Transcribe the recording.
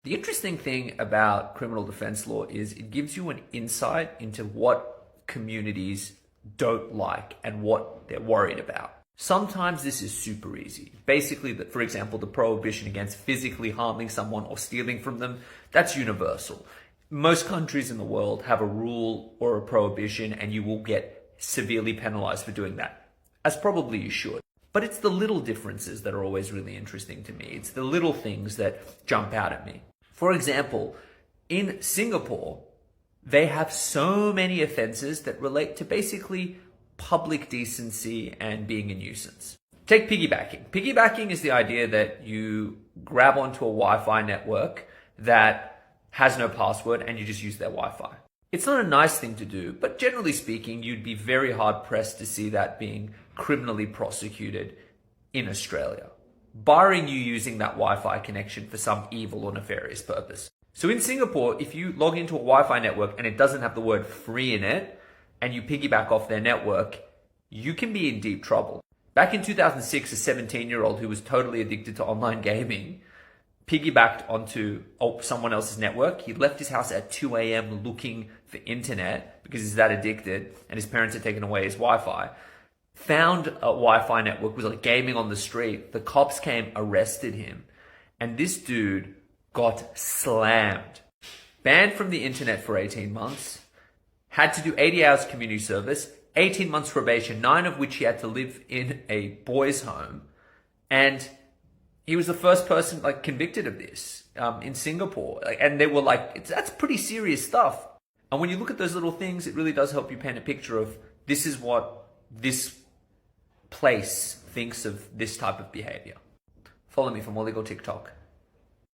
The interesting thing about criminal defense law is it gives you an insight into what communities don't like and what they're worried about. Sometimes this is super easy. Basically, for example, the prohibition against physically harming someone or stealing from them, that's universal. Most countries in the world have a rule or a prohibition, and you will get severely penalized for doing that, as probably you should. But it's the little differences that are always really interesting to me. It's the little things that jump out at me. For example, in Singapore, they have so many offenses that relate to basically public decency and being a nuisance. Take piggybacking. Piggybacking is the idea that you grab onto a Wi-Fi network that has no password and you just use their Wi-Fi. It's not a nice thing to do, but generally speaking, you'd be very hard pressed to see that being criminally prosecuted in Australia, barring you using that Wi-Fi connection for some evil or nefarious purpose. So in Singapore, if you log into a Wi-Fi network and it doesn't have the word free in it, and you piggyback off their network, you can be in deep trouble. Back in 2006, a 17-year-old who was totally addicted to online gaming piggybacked onto someone else's network. He left his house at 2 a.m. looking for internet because he's that addicted, and his parents had taken away his Wi-Fi. Found a Wi-Fi network, was like gaming on the street. The cops came, arrested him, and this dude got slammed. Banned from the internet for 18 months. Had to do 80 hours community service, 18 months probation, 9 of which he had to live in a boys' home. And he was the first person convicted of this in Singapore. And they were like, that's pretty serious stuff. And when you look at those little things, it really does help you paint a picture of this is what this place thinks of this type of behavior. Follow me for more legal TikTok.